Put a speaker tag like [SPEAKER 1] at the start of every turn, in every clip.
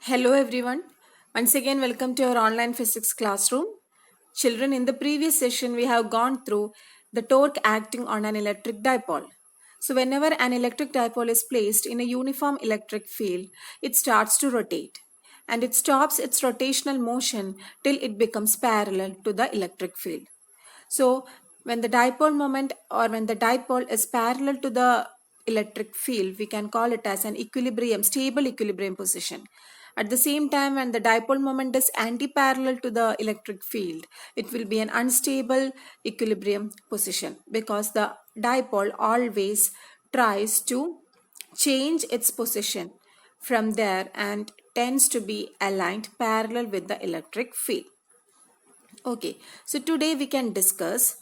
[SPEAKER 1] Hello everyone. Once again, welcome to our online physics classroom. Children, in the previous session, we have gone through the torque acting on an electric dipole. So, whenever an electric dipole is placed in a uniform electric field, it starts to rotate and it stops its rotational motion till it becomes parallel to the electric field. So, when the dipole moment or when the dipole is parallel to the electric field, we can call it as an equilibrium, stable equilibrium position. At the same time, when the dipole moment is anti-parallel to the electric field, it will be an unstable equilibrium position because the dipole always tries to change its position from there and tends to be aligned parallel with the electric field. Okay, so today we can discuss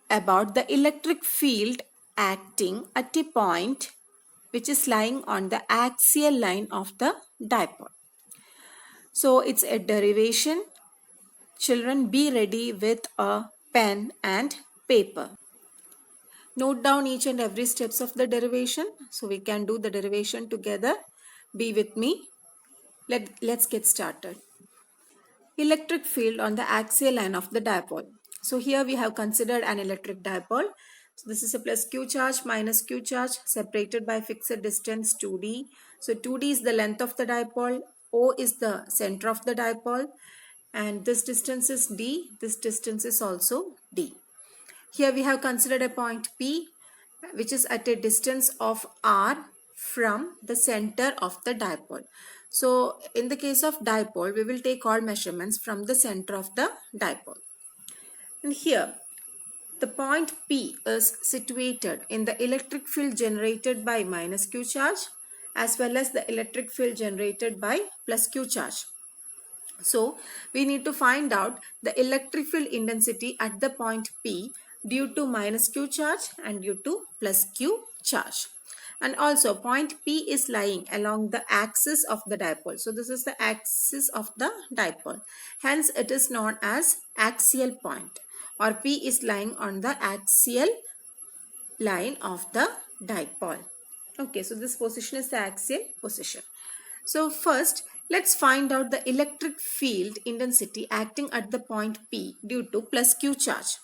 [SPEAKER 1] about the electric field acting at a point which is lying on the axial line of the dipole. So it's a derivation. Children, be ready with a pen and paper. Note down each and every steps of the derivation so we can do the derivation together. Be with me. Let's get started. Electric field on the axial line of the dipole. So here we have considered an electric dipole. So this is a plus q charge minus q charge separated by fixed distance 2d. So 2d is the length of the dipole, O is the center of the dipole, and this distance is d, this distance is also d. Here we have considered a point P which is at a distance of r from the center of the dipole. So in the case of dipole, we will take all measurements from the center of the dipole. And here the point P is situated in the electric field generated by minus q charge as well as the electric field generated by plus q charge. So we need to find out the electric field intensity at the point P due to minus q charge and due to plus q charge. And also point P is lying along the axis of the dipole. So this is the axis of the dipole. Hence it is known as axial point, or P is lying on the axial line of the dipole. Okay, so this position is the axial position. So first, let's find out the electric field intensity acting at the point P due to plus q charge.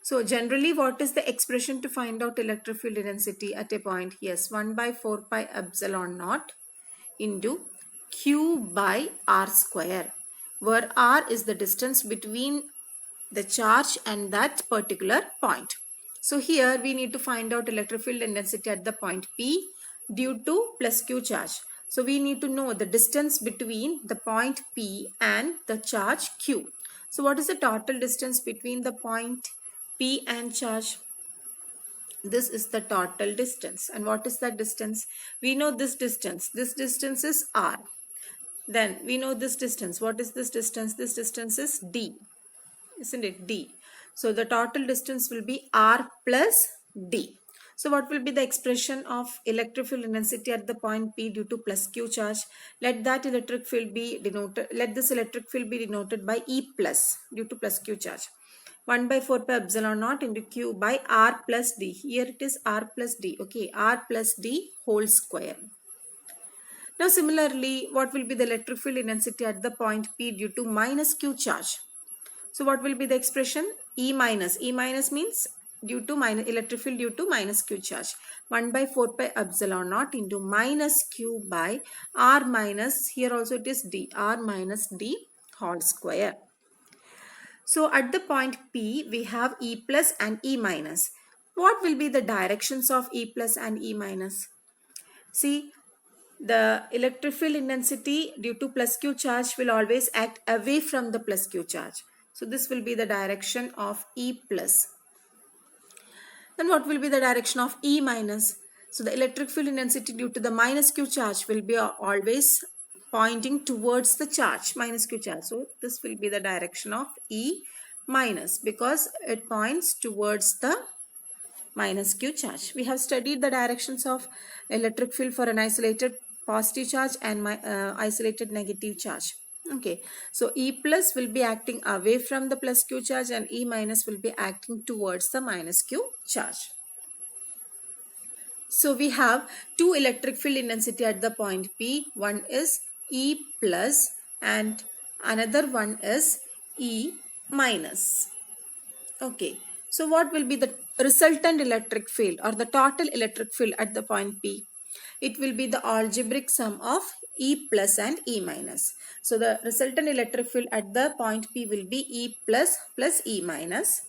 [SPEAKER 1] So generally, what is the expression to find out electric field intensity at a point? Yes, 1 by 4 pi epsilon naught into q by r square, where r is the distance between the charge and that particular point. So here we need to find out electric field intensity at the point P due to plus q charge. So we need to know the distance between the point P and the charge q. So what is the total distance between the point P and charge? This is the total distance. And what is that distance? We know this distance. This distance is r. Then we know this distance. What is this distance? This distance is d. Isn't it? D. So the total distance will be r plus d. So what will be the expression of electric field intensity at the point P due to plus q charge? Let that electric field be denoted. Let this electric field be denoted by E plus due to plus q charge. 1 by 4 pi epsilon naught into q by r plus d. Here it is r plus d. Okay, r plus d whole square. Now similarly, what will be the electric field intensity at the point P due to minus q charge? So what will be the expression? E minus. E minus means due to minus electric field due to minus q charge. 1 by 4 pi epsilon naught into minus q by r minus, here also it is d, r minus d whole square. So at the point P, we have E plus and E minus. What will be the directions of E plus and E minus? See, the electric field intensity due to plus q charge will always act away from the plus q charge. So this will be the direction of E plus. Then what will be the direction of E minus? So the electric field intensity due to the minus q charge will be always pointing towards the charge, minus q charge. So this will be the direction of E minus because it points towards the minus q charge. We have studied the directions of electric field for an isolated positive charge and isolated negative charge. Okay, so E plus will be acting away from the plus q charge and E minus will be acting towards the minus q charge. So we have two electric field intensity at the point P. One is E plus and another one is E minus. Okay. So what will be the resultant electric field or the total electric field at the point P? It will be the algebraic sum of E plus and E minus. So the resultant electric field at the point P will be E plus E minus.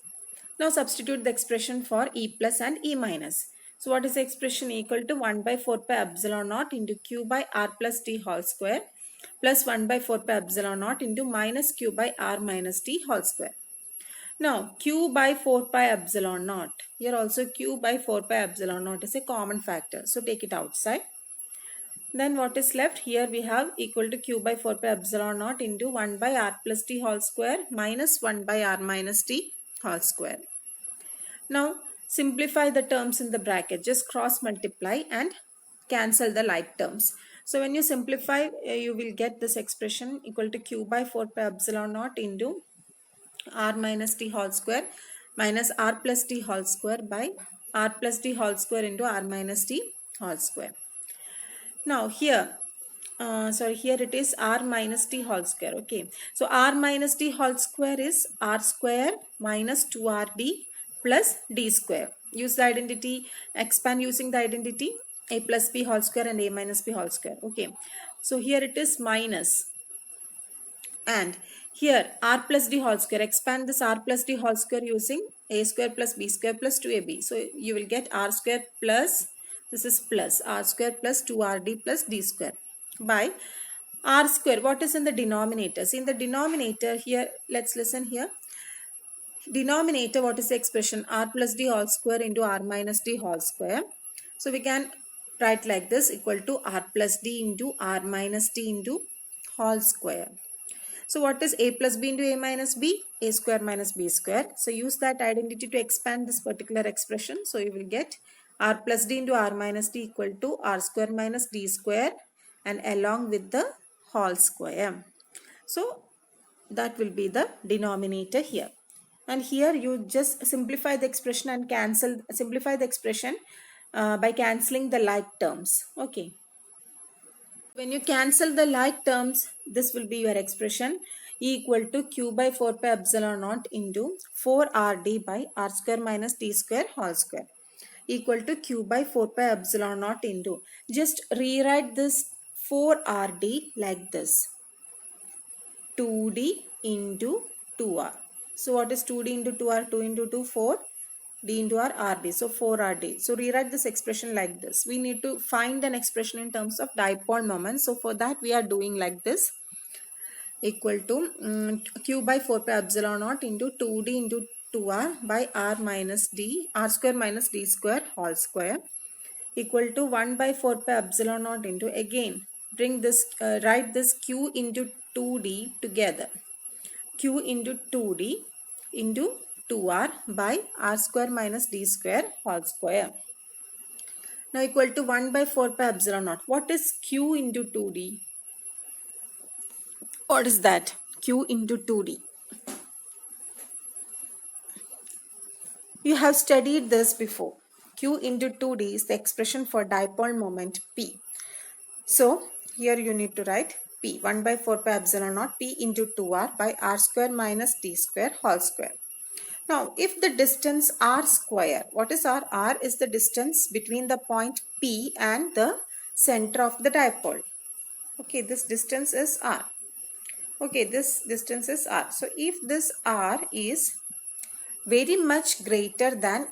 [SPEAKER 1] Now substitute the expression for E plus and E minus. So what is the expression? Equal to 1 by 4 pi epsilon naught into Q by R plus T whole square plus 1 by 4 pi epsilon naught into minus Q by R minus T whole square. Now Q by 4 pi epsilon naught. Here also Q by 4 pi epsilon naught is a common factor. So take it outside. Then what is left? Here we have equal to Q by 4 pi epsilon naught into 1 by R plus T whole square minus 1 by R minus T whole square. Now simplify the terms in the bracket. Just cross multiply and cancel the like terms. So when you simplify, you will get this expression equal to Q by 4 pi epsilon naught into R minus T whole square minus R plus T whole square by R plus T whole square into R minus T whole square. Now here, here it is R minus T whole square. Okay. So R minus T whole square is R square minus 2RD plus D square. Use the identity, expand using the identity A plus B whole square and A minus B whole square. Okay. So here it is minus. And here R plus D whole square. Expand this R plus D whole square using A square plus B square plus 2AB. So you will get R square plus, this is plus R square plus 2RD plus D square by R square. What is in the denominator? See, in the denominator here, let's listen here. Denominator, what is the expression? R plus D whole square into R minus D whole square. So we can write like this, equal to R plus D into R minus D into whole square. So what is A plus B into A minus B? A square minus B square. So use that identity to expand this particular expression. So you will get R plus D into R minus D equal to R square minus D square and along with the whole square. So that will be the denominator here. And here you just simplify the expression and simplify the expression by cancelling the like terms. Okay. When you cancel the like terms, this will be your expression equal to Q by 4 pi epsilon naught into 4RD by R square minus D square whole square equal to Q by 4 pi epsilon naught into. Just rewrite this 4RD like this. 2D into 2R. So what is 2D into 2R? 2 into 2, 4. D into R, RD. So 4RD. So rewrite this expression like this. We need to find an expression in terms of dipole moment. So for that we are doing like this. Equal to Q by 4 pi epsilon naught into 2D into 2R by R minus D. R square minus D square whole square. Equal to 1 by 4 pi epsilon naught into, again bring this, write this Q into 2D together. Q into 2D into 2R by R square minus D square whole square. Now equal to 1 by 4 pi epsilon naught. What is Q into 2D? What is that? Q into 2D. You have studied this before. Q into 2D is the expression for dipole moment P. So here you need to write P, 1 by 4 pi epsilon naught P into 2R by R square minus D square whole square. Now if the distance R square, what is R? R is the distance between the point P and the center of the dipole. Okay, this distance is R. Okay, this distance is R. So if this R is very much greater than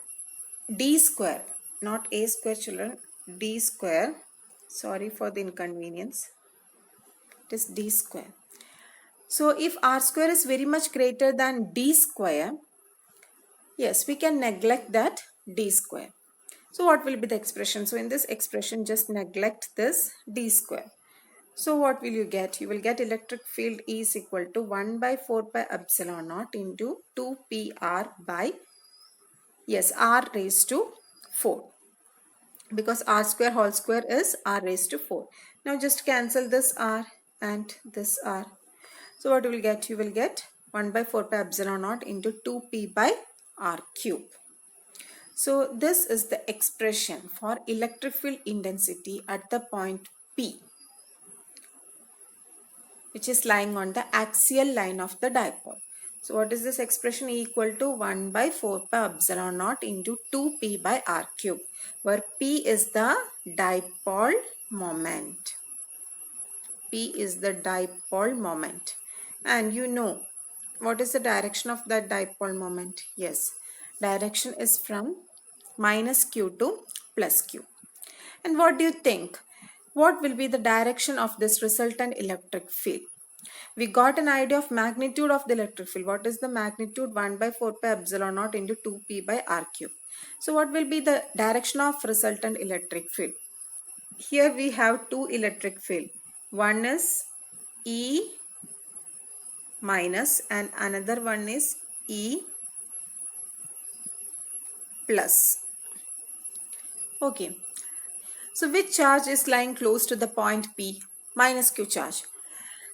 [SPEAKER 1] D square, not A square children, D square, sorry for the inconvenience, it is D square. So if R square is very much greater than D square, yes, we can neglect that D square. So what will be the expression? So in this expression, just neglect this D square. So what will you get? You will get electric field E is equal to 1 by 4 pi epsilon naught into 2 PR by, yes, R raised to 4. Because R square whole square is R raised to 4. Now just cancel this R and this R. So what you will get? You will get 1 by 4 pi epsilon naught into 2P by R cube. So this is the expression for electric field intensity at the point P, which is lying on the axial line of the dipole. So what is this expression? Equal to 1 by 4 pi epsilon naught into 2p by r cube, where p is the dipole moment. P is the dipole moment. And you know what is the direction of that dipole moment? Yes, direction is from minus q to plus q. And what do you think? What will be the direction of this resultant electric field? We got an idea of magnitude of the electric field. What is the magnitude? 1 by 4 pi epsilon naught into 2p by r cube. So what will be the direction of resultant electric field? Here we have two electric field. One is E minus and another one is E plus. Okay. So which charge is lying close to the point P? Minus Q charge.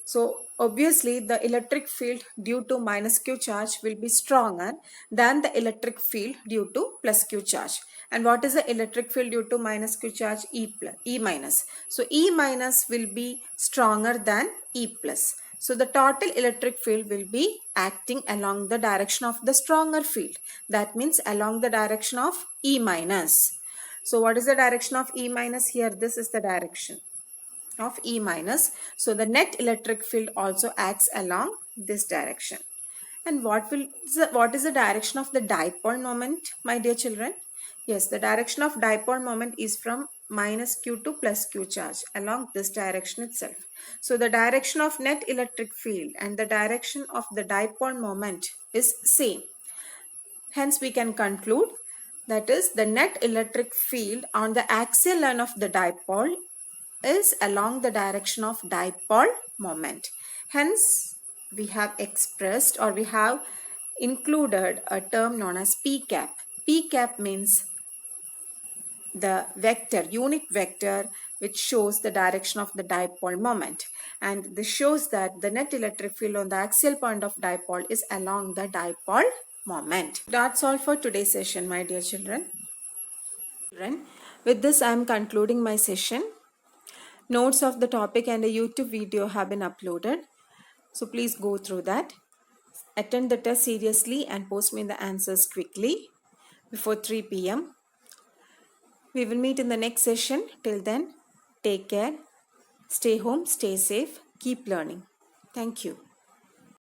[SPEAKER 1] So obviously the electric field due to minus Q charge will be stronger than the electric field due to plus Q charge. And what is the electric field due to minus Q charge? E minus. So E minus will be stronger than E plus. So the total electric field will be acting along the direction of the stronger field. That means along the direction of E minus. So what is the direction of E minus here? This is the direction of E minus. So the net electric field also acts along this direction. And what is the direction of the dipole moment, my dear children? Yes, the direction of dipole moment is from minus Q to plus Q charge along this direction itself. So the direction of net electric field and the direction of the dipole moment is same. Hence we can conclude that is the net electric field on the axial line of the dipole is along the direction of dipole moment. Hence we have expressed or we have included a term known as P cap. P cap means the vector, unit vector, which shows the direction of the dipole moment. And this shows that the net electric field on the axial point of dipole is along the dipole moment. That's all for today's session, my dear children. With this, I am concluding my session. Notes of the topic and a YouTube video have been uploaded. So please go through that. Attend the test seriously and post me the answers quickly before 3 p.m. We will meet in the next session. Till then, take care. Stay home, stay safe, keep learning. Thank you.